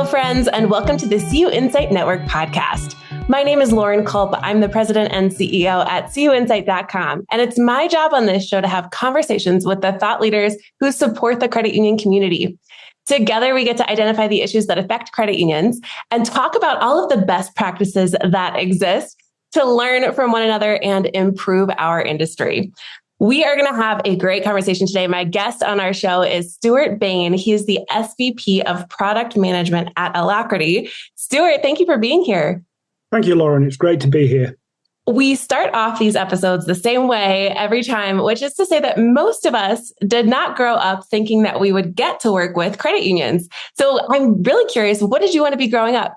friends, and welcome to the CUInsight Network podcast. My name is Lauren Culp. I'm the president and CEO at CUInsight.com, and it's my job on this show to have conversations with the thought leaders who support the credit union community. Together, we get to identify the issues that affect credit unions and talk about all of the best practices that exist to learn from one another and improve our industry. We are going to have a great conversation today. My guest on our show is Stuart Bain. He is the SVP of Product Management at Alacriti. Stuart, thank you for being here. Thank you, Lauren. It's great to be here. We start off these episodes the same way every time, which is to say that most of us did not grow up thinking that we would get to work with credit unions. So I'm really curious, what did you want to be growing up?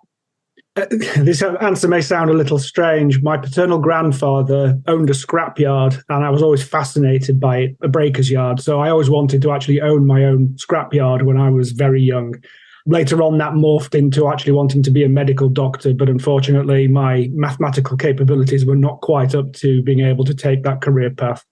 This answer may sound a little strange. My paternal grandfather owned a scrapyard, and I was always fascinated by it, a breaker's yard. So I always wanted to actually own my own scrapyard when I was very young. Later on, that morphed into actually wanting to be a medical doctor, but unfortunately, my mathematical capabilities were not quite up to being able to take that career path.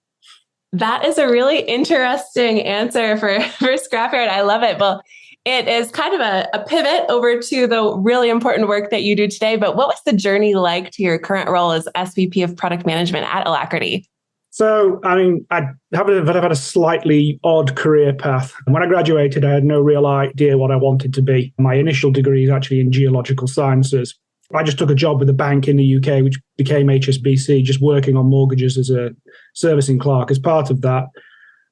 That is a really interesting answer for scrapyard. I love it. Well, it is kind of a pivot over to the really important work that you do today. But what was the journey like to your current role as SVP of Product Management at Alacriti? So, I've had a slightly odd career path. When I graduated, I had no real idea what I wanted to be. My initial degree is actually in geological sciences. I just took a job with a bank in the UK, which became HSBC, just working on mortgages as a servicing clerk. As part of that,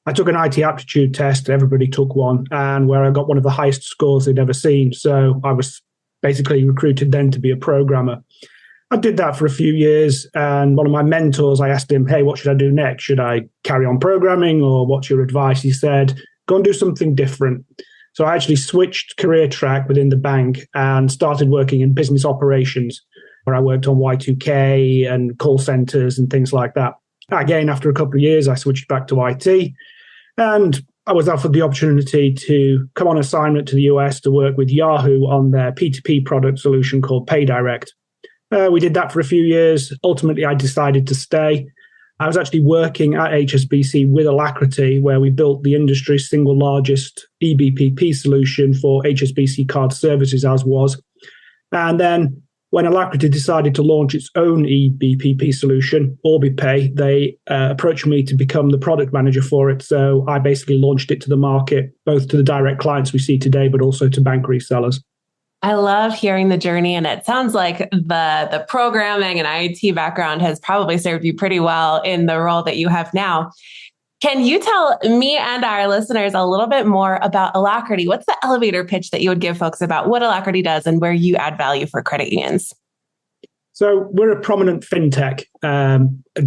I took an IT aptitude test. Everybody took one, and where I got one of the highest scores they'd ever seen. So I was basically recruited then to be a programmer. I did that for a few years, and one of my mentors, I asked him, hey, what should I do next? Should I carry on programming, or what's your advice? He said, go and do something different. So I actually switched career track within the bank and started working in business operations, where I worked on Y2K and call centers and things like that. Again, after a couple of years, I switched back to IT, and I was offered the opportunity to come on assignment to the US to work with Yahoo on their P2P product solution called PayDirect. We did that for a few years. Ultimately, I decided to stay. I was actually working at HSBC with Alacriti, where we built the industry's single largest eBPP solution for HSBC card services, as was. And then when Alacriti decided to launch its own eBPP solution, OrbiPay, they approached me to become the product manager for it. So I basically launched it to the market, both to the direct clients we see today, but also to bank resellers. I love hearing the journey, and it sounds like the programming and IT background has probably served you pretty well in the role that you have now. Can you tell me and our listeners a little bit more about Alacriti? What's the elevator pitch that you would give folks about what Alacriti does and where you add value for credit unions? So we're a prominent fintech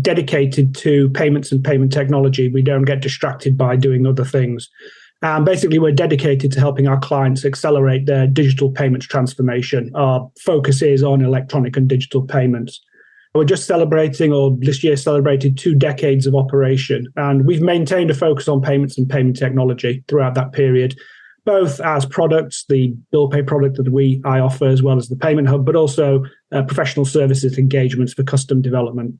dedicated to payments and payment technology. We don't get distracted by doing other things. Basically, we're dedicated to helping our clients accelerate their digital payments transformation. Our focus is on electronic and digital payments. We're just celebrating, or this year celebrated, 2 decades of operation. And we've maintained a focus on payments and payment technology throughout that period, both as products, the bill pay product that I offer, as well as the payment hub, but also professional services engagements for custom development.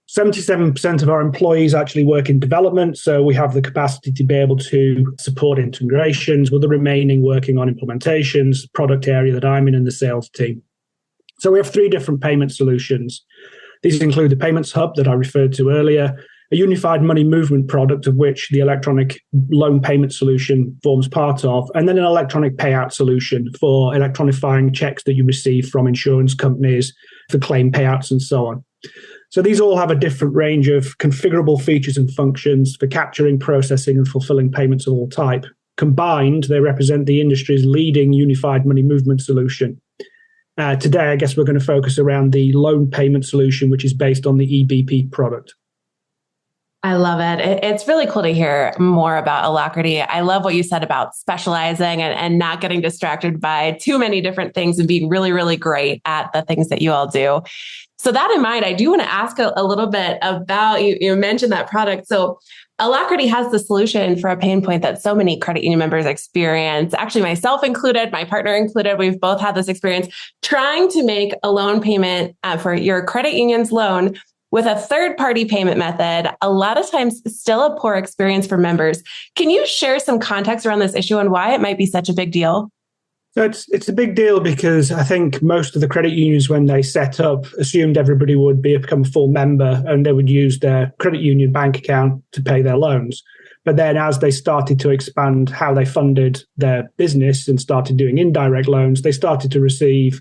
77% of our employees actually work in development, so we have the capacity to be able to support integrations, with the remaining working on implementations, product area that I'm in, and the sales team. So we have 3 different payment solutions. These include the Payments Hub that I referred to earlier, a unified money movement product of which the electronic loan payment solution forms part of, and then an electronic payout solution for electronifying checks that you receive from insurance companies for claim payouts and so on. So these all have a different range of configurable features and functions for capturing, processing, and fulfilling payments of all type. Combined, they represent the industry's leading unified money movement solution. Today, I guess we're going to focus around the loan payment solution, which is based on the eBP product. I love it. It's really cool to hear more about Alacriti. I love what you said about specializing and not getting distracted by too many different things and being really, really great at the things that you all do. So that in mind, I do want to ask a little bit about, you mentioned that product. So Alacriti has the solution for a pain point that so many credit union members experience, actually myself included, my partner included. We've both had this experience trying to make a loan payment for your credit union's loan with a third-party payment method. A lot of times still a poor experience for members. Can you share some context around this issue and why it might be such a big deal? So it's a big deal because I think most of the credit unions, when they set up, assumed everybody would become a full member and they would use their credit union bank account to pay their loans. But then as they started to expand how they funded their business and started doing indirect loans, they started to receive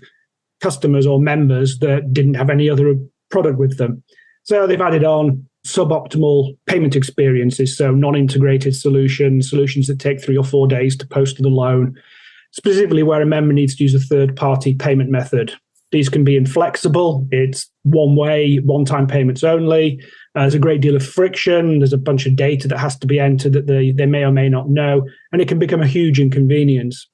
customers or members that didn't have any other product with them. So they've added on suboptimal payment experiences, so non-integrated solutions that take 3 or 4 days to post the loan, specifically where a member needs to use a third-party payment method. These can be inflexible. It's one-way, one-time payments only. There's a great deal of friction. There's a bunch of data that has to be entered that they may or may not know, and it can become a huge inconvenience.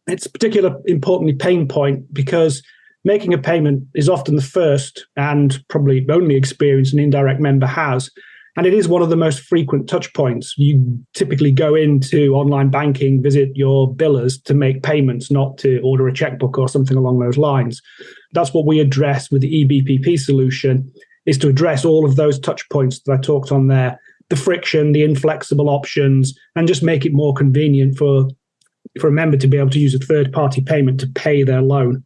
It's a particularly importantly pain point because making a payment is often the first and probably only experience an indirect member has. And it is one of the most frequent touch points. You typically go into online banking, visit your billers to make payments, not to order a checkbook or something along those lines. That's what we address with the EBPP solution, is to address all of those touch points that I talked on there, the friction, the inflexible options, and just make it more convenient for a member to be able to use a third-party payment to pay their loan.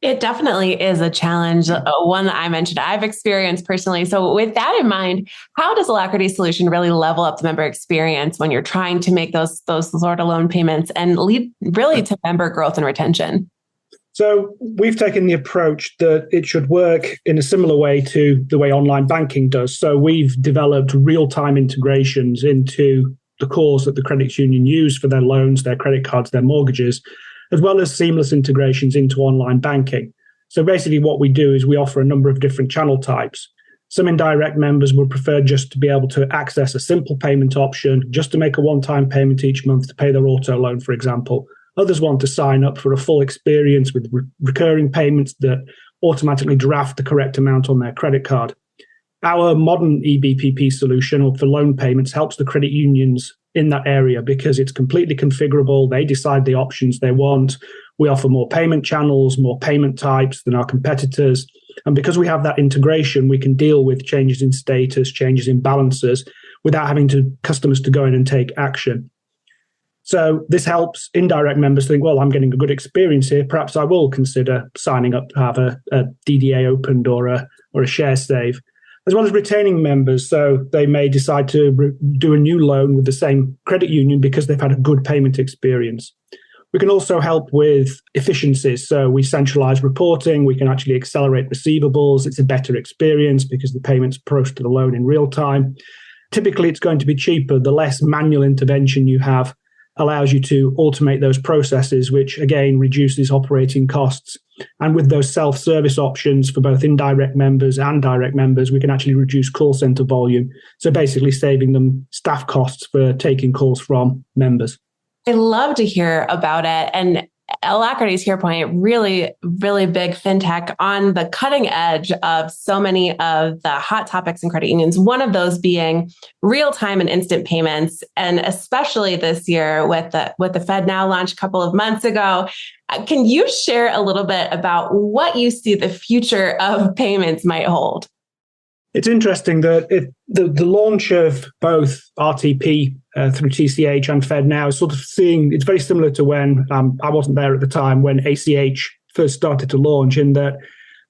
It definitely is a challenge, one that I mentioned I've experienced personally. So with that in mind, how does Alacriti's solution really level up the member experience when you're trying to make those sort of loan payments and lead really to member growth and retention? So we've taken the approach that it should work in a similar way to the way online banking does. So we've developed real-time integrations into the cores that the credit union use for their loans, their credit cards, their mortgages, as well as seamless integrations into online banking. So basically what we do is we offer a number of different channel types. Some indirect members would prefer just to be able to access a simple payment option, just to make a one-time payment each month to pay their auto loan, for example. Others want to sign up for a full experience with recurring payments that automatically draft the correct amount on their credit card. Our modern EBPP solution, or for loan payments, helps the credit unions in that area because it's completely configurable. They decide the options they want. We offer more payment channels, more payment types than our competitors. And because we have that integration, we can deal with changes in status, changes in balances without having customers to go in and take action. So this helps indirect members think, well, I'm getting a good experience here. Perhaps I will consider signing up to have a DDA opened or a share save, as well as retaining members. So they may decide to do a new loan with the same credit union because they've had a good payment experience. We can also help with efficiencies. So we centralize reporting. We can actually accelerate receivables. It's a better experience because the payments approach to the loan in real time. Typically, it's going to be cheaper. The less manual intervention you have allows you to automate those processes, which again reduces operating costs. And with those self-service options for both indirect members and direct members, we can actually reduce call center volume. So basically saving them staff costs for taking calls from members. I love to hear about it. And Alacriti's here point, really, really big fintech on the cutting edge of so many of the hot topics in credit unions. One of those being real-time and instant payments, and especially this year with the Fed Now launch a couple of months ago. Can you share a little bit about what you see the future of payments might hold? It's interesting that the launch of both RTP through TCH and Fed Now is sort of it's very similar to when I wasn't there at the time when ACH first started to launch, in that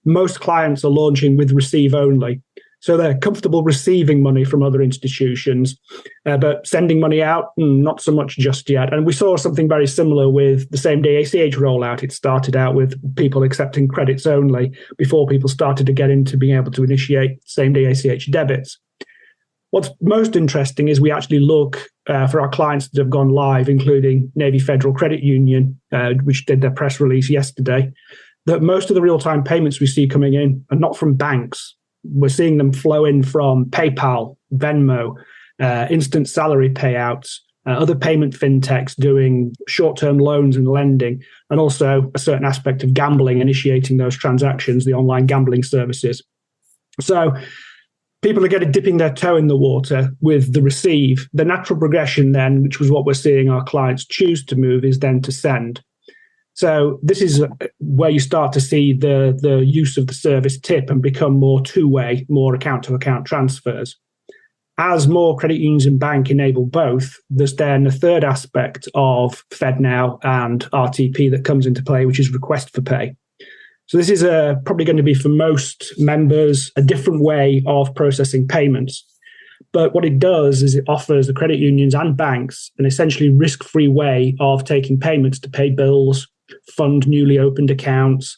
most clients are launching with receive only. So they're comfortable receiving money from other institutions, but sending money out, not so much just yet. And we saw something very similar with the same day ACH rollout. It started out with people accepting credits only before people started to get into being able to initiate same day ACH debits. What's most interesting is we actually look for our clients that have gone live, including Navy Federal Credit Union, which did their press release yesterday, that most of the real-time payments we see coming in are not from banks. We're seeing them flow in from PayPal, Venmo, instant salary payouts, other payment fintechs doing short-term loans and lending, and also a certain aspect of gambling, initiating those transactions, the online gambling services. So people are dipping their toe in the water with the receive. The natural progression then, which was what we're seeing our clients choose to move, is then to send. So this is where you start to see the use of the service tip and become more two-way, more account-to-account transfers. as more credit unions and bank enable both, there's then a third aspect of FedNow and RTP that comes into play, which is request for pay. So this is probably going to be for most members a different way of processing payments. But what it does is it offers the credit unions and banks an essentially risk-free way of taking payments to pay bills, fund newly opened accounts,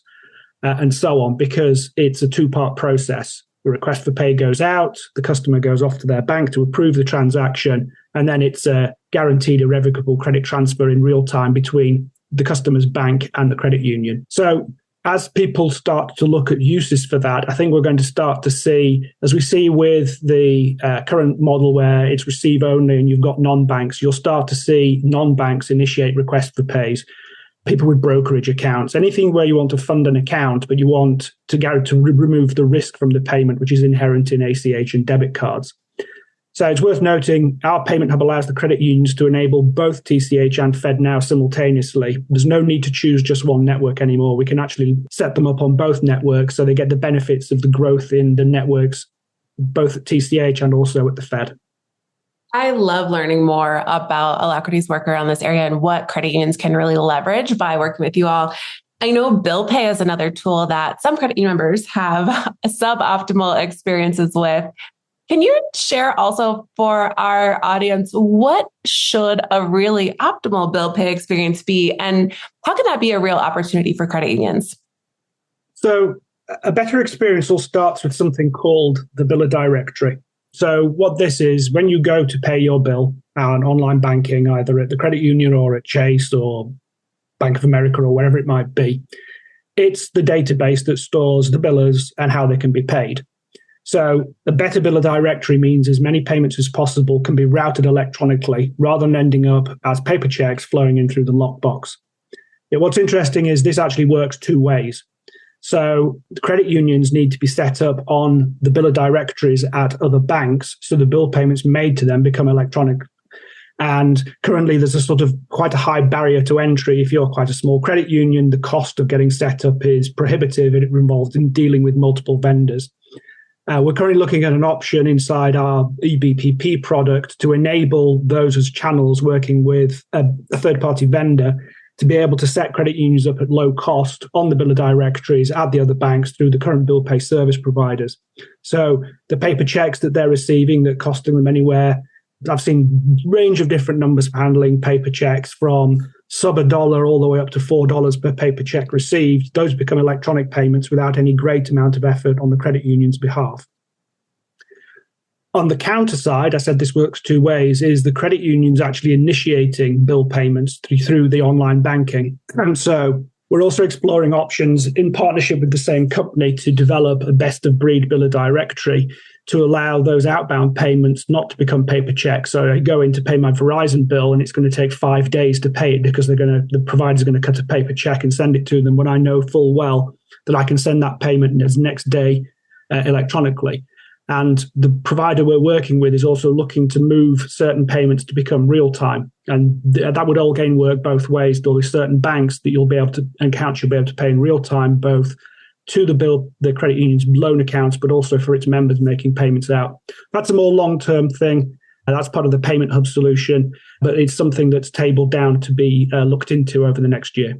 and so on, because it's a two-part process. The request for pay goes out, the customer goes off to their bank to approve the transaction, and then it's a guaranteed irrevocable credit transfer in real time between the customer's bank and the credit union. So as people start to look at uses for that, I think we're going to start to see, as we see with the current model where it's receive only and you've got non-banks, you'll start to see non-banks initiate request for pays. People with brokerage accounts, anything where you want to fund an account, but you want to remove the risk from the payment, which is inherent in ACH and debit cards. So it's worth noting our payment hub allows the credit unions to enable both TCH and FedNow simultaneously. There's no need to choose just one network anymore. We can actually set them up on both networks so they get the benefits of the growth in the networks, both at TCH and also at the Fed. I love learning more about Alacriti's work around this area and what credit unions can really leverage by working with you all. I know bill pay is another tool that some credit union members have suboptimal experiences with. Can you share also for our audience, what should a really optimal bill pay experience be? And how can that be a real opportunity for credit unions? So a better experience all starts with something called the biller directory. So what this is, when you go to pay your bill on online banking, either at the credit union or at Chase or Bank of America or wherever it might be, it's the database that stores the billers and how they can be paid. So a better biller directory means as many payments as possible can be routed electronically rather than ending up as paper checks flowing in through the lockbox. What's interesting is this actually works two ways. So the credit unions need to be set up on the biller directories at other banks so the bill payments made to them become electronic. And currently there's a sort of quite a high barrier to entry. If you're quite a small credit union, the cost of getting set up is prohibitive and it involves in dealing with multiple vendors. We're currently looking at an option inside our eBPP product to enable those as channels working with a third-party vendor to be able to set credit unions up at low cost on the biller directories at the other banks through the current bill pay service providers. So the paper checks that they're receiving that costing them anywhere, I've seen a range of different numbers for handling paper checks from sub $1 all the way up to $4 per paper check received. Those become electronic payments without any great amount of effort on the credit union's behalf. On the counter side, I said this works two ways, is the credit unions actually initiating bill payments through the online banking. And so we're also exploring options in partnership with the same company to develop a best of breed biller directory to allow those outbound payments not to become paper checks. So I go in to pay my Verizon bill and it's going to take 5 days to pay it because the provider's going to cut a paper check and send it to them when I know full well that I can send that payment as next day electronically. And the provider we're working with is also looking to move certain payments to become real time. And that would all gain work both ways. There'll be certain banks that accounts you'll be able to pay in real time, both to the credit union's loan accounts, but also for its members making payments out. That's a more long-term thing. And that's part of the payment hub solution, but it's something that's tabled down to be looked into over the next year.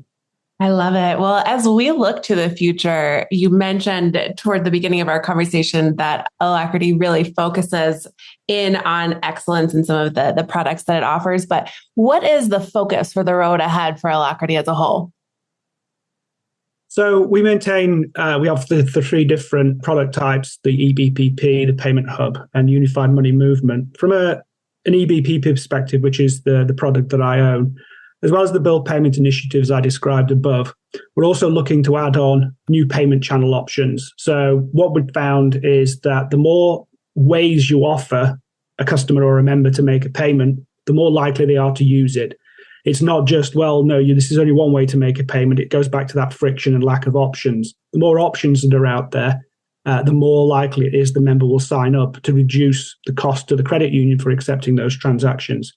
I love it. Well, as we look to the future, you mentioned toward the beginning of our conversation that Alacriti really focuses in on excellence in some of the products that it offers. But what is the focus for the road ahead for Alacriti as a whole? So we have the three different product types, the eBPP, the payment hub, and unified money movement. From an eBPP perspective, which is the product that I own, as well as the bill payment initiatives I described above, we're also looking to add on new payment channel options. So what we've found is that the more ways you offer a customer or a member to make a payment, the more likely they are to use it. It's not just, this is only one way to make a payment. It goes back to that friction and lack of options. The more options that are out there, the more likely it is the member will sign up to reduce the cost to the credit union for accepting those transactions.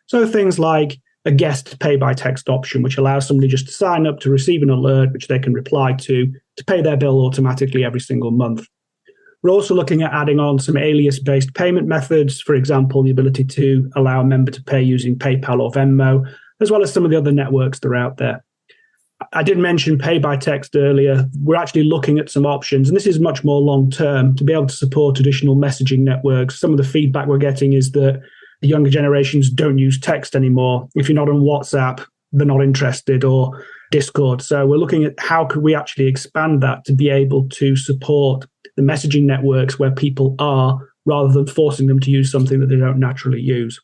So things like a guest pay by text option, which allows somebody just to sign up to receive an alert, which they can reply to pay their bill automatically every single month. We're also looking at adding on some alias-based payment methods, for example, the ability to allow a member to pay using PayPal or Venmo, as well as some of the other networks that are out there. I did mention pay by text earlier. We're actually looking at some options, and this is much more long-term, to be able to support additional messaging networks. Some of the feedback we're getting is that the younger generations don't use text anymore. If you're not on WhatsApp, they're not interested, or Discord. So we're looking at how could we actually expand that to be able to support the messaging networks where people are, rather than forcing them to use something that they don't naturally use.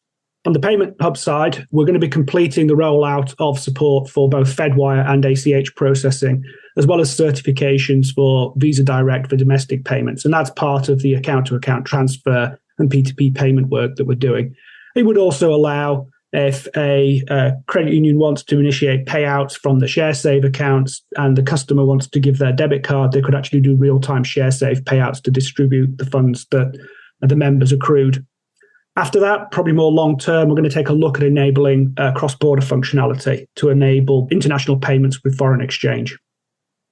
On the payment hub side, we're going to be completing the rollout of support for both Fedwire and ACH processing, as well as certifications for Visa Direct for domestic payments. And that's part of the account-to-account transfer and P2P payment work that we're doing. It would also allow, if a credit union wants to initiate payouts from the ShareSave accounts and the customer wants to give their debit card, they could actually do real-time ShareSave payouts to distribute the funds that the members accrued. After that, probably more long-term, we're going to take a look at enabling cross-border functionality to enable international payments with foreign exchange.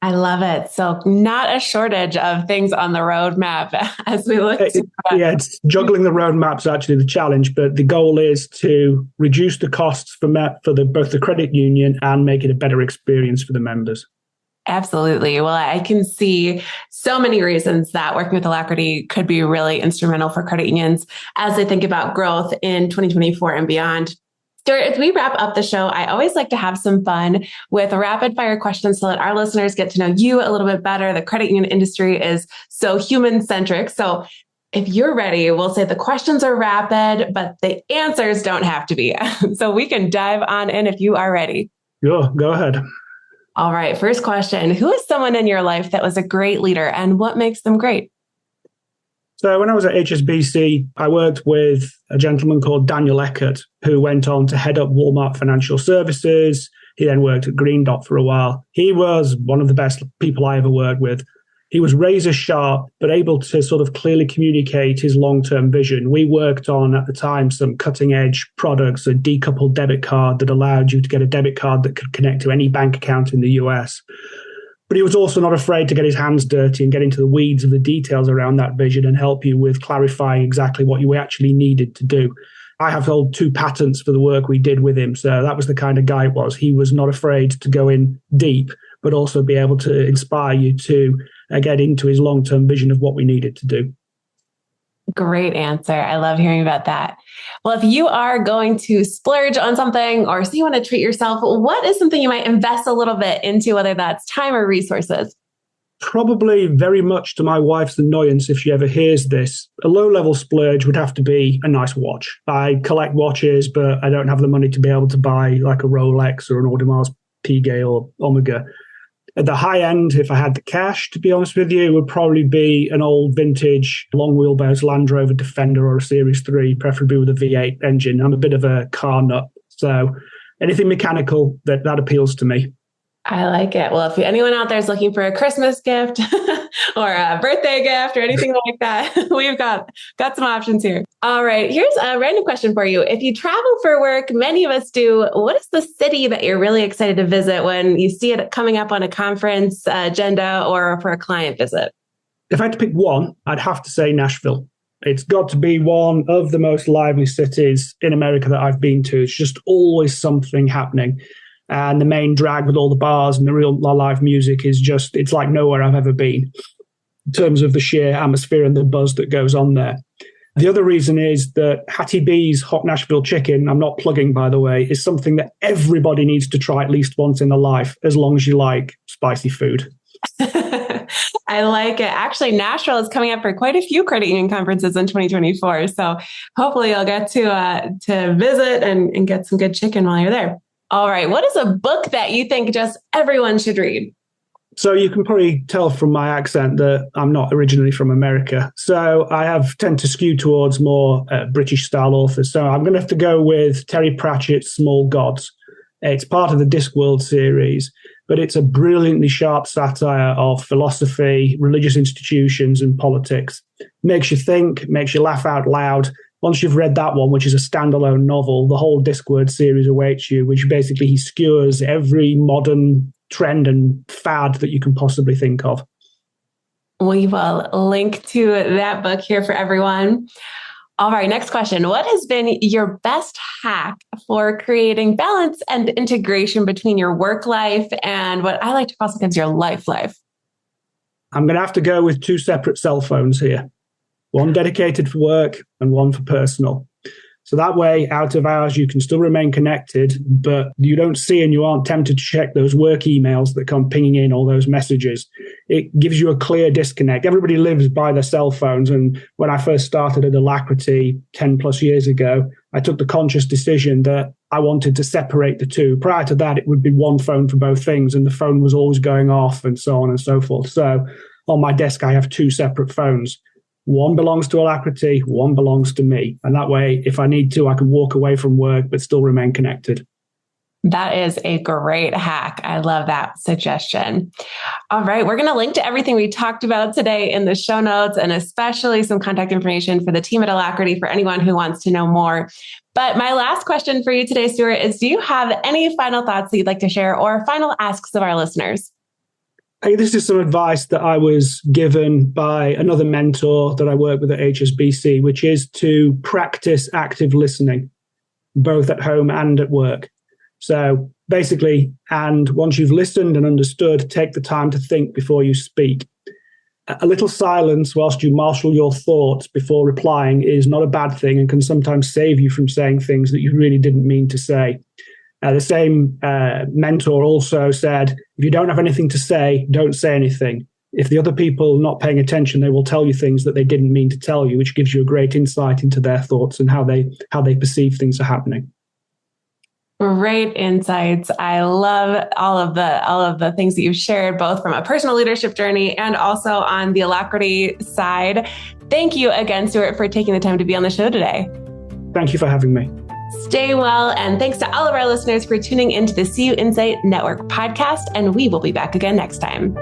I love it. So not a shortage of things on the roadmap as we look to... Yeah, it's juggling the roadmap's actually the challenge, but the goal is to reduce the costs for both the credit union and make it a better experience for the members. Absolutely. Well, I can see so many reasons that working with Alacriti could be really instrumental for credit unions as they think about growth in 2024 and beyond. Stuart, as we wrap up the show, I always like to have some fun with rapid fire questions so that our listeners get to know you a little bit better. The credit union industry is so human centric. So if you're ready, we'll say the questions are rapid, but the answers don't have to be. So we can dive on in if you are ready. Sure, go ahead. All right. First question. Who is someone in your life that was a great leader and what makes them great? So when I was at HSBC, I worked with a gentleman called Daniel Eckert, who went on to head up Walmart Financial Services. He then worked at Green Dot for a while. He was one of the best people I ever worked with. He was razor sharp, but able to sort of clearly communicate his long-term vision. We worked on, at the time, some cutting-edge products, a decoupled debit card that allowed you to get a debit card that could connect to any bank account in the US. But he was also not afraid to get his hands dirty and get into the weeds of the details around that vision and help you with clarifying exactly what you actually needed to do. I have held 2 patents for the work we did with him. So that was the kind of guy it was. He was not afraid to go in deep, but also be able to inspire you to get into his long-term vision of what we needed to do. Great answer. I love hearing about that. Well, if you are going to splurge on something or say you want to treat yourself, what is something you might invest a little bit into, whether that's time or resources? Probably very much to my wife's annoyance, if she ever hears this, a low-level splurge would have to be a nice watch. I collect watches, but I don't have the money to be able to buy like a Rolex or an Audemars Piguet or Omega. At the high end, if I had the cash, to be honest with you, it would probably be an old vintage long wheelbase Land Rover Defender or a Series 3, preferably with a V8 engine. I'm a bit of a car nut, so anything mechanical, that appeals to me. I like it. Well, if anyone out there is looking for a Christmas gift or a birthday gift or anything like that, we've got some options here. All right. Here's a random question for you. If you travel for work, many of us do, what is the city that you're really excited to visit when you see it coming up on a conference agenda or for a client visit? If I had to pick one, I'd have to say Nashville. It's got to be one of the most lively cities in America that I've been to. It's just always something happening. And the main drag with all the bars and the real live music is just, it's like nowhere I've ever been in terms of the sheer atmosphere and the buzz that goes on there. The other reason is that Hattie B's Hot Nashville Chicken, I'm not plugging by the way, is something that everybody needs to try at least once in their life, as long as you like spicy food. I like it. Actually, Nashville is coming up for quite a few credit union conferences in 2024. So hopefully you'll get to visit and get some good chicken while you're there. All right. What is a book that you think just everyone should read? So you can probably tell from my accent that I'm not originally from America. So I tend to skew towards more British style authors. So I'm going to have to go with Terry Pratchett's Small Gods. It's part of the Discworld series, but it's a brilliantly sharp satire of philosophy, religious institutions, and politics. Makes you think, makes you laugh out loud. Once you've read that one, which is a standalone novel, the whole Discworld series awaits you, which basically he skewers every modern trend and fad that you can possibly think of. We will link to that book here for everyone. All right, next question. What has been your best hack for creating balance and integration between your work life and what I like to call sometimes your life? I'm going to have to go with 2 separate cell phones here. One dedicated for work and one for personal. So that way, out of hours, you can still remain connected, but you don't see and you aren't tempted to check those work emails that come pinging in, all those messages. It gives you a clear disconnect. Everybody lives by their cell phones. And when I first started at Alacriti 10 plus years ago, I took the conscious decision that I wanted to separate the two. Prior to that, it would be one phone for both things, and the phone was always going off and so on and so forth. So on my desk, I have 2 separate phones. One belongs to Alacriti, one belongs to me. And that way, if I need to, I can walk away from work, but still remain connected. That is a great hack. I love that suggestion. All right. We're going to link to everything we talked about today in the show notes, and especially some contact information for the team at Alacriti for anyone who wants to know more. But my last question for you today, Stuart, is do you have any final thoughts that you'd like to share or final asks of our listeners? This is some advice that I was given by another mentor that I work with at HSBC, which is to practice active listening, both at home and at work. So basically, and once you've listened and understood, take the time to think before you speak. A little silence whilst you marshal your thoughts before replying is not a bad thing and can sometimes save you from saying things that you really didn't mean to say. The same mentor also said, if you don't have anything to say, don't say anything. If the other people are not paying attention, they will tell you things that they didn't mean to tell you, which gives you a great insight into their thoughts and how they perceive things are happening. Great insights. I love all of the things that you've shared, both from a personal leadership journey and also on the Alacriti side. Thank you again, Stuart, for taking the time to be on the show today. Thank you for having me. Stay well, and thanks to all of our listeners for tuning into the CUInsight Network podcast, and we will be back again next time.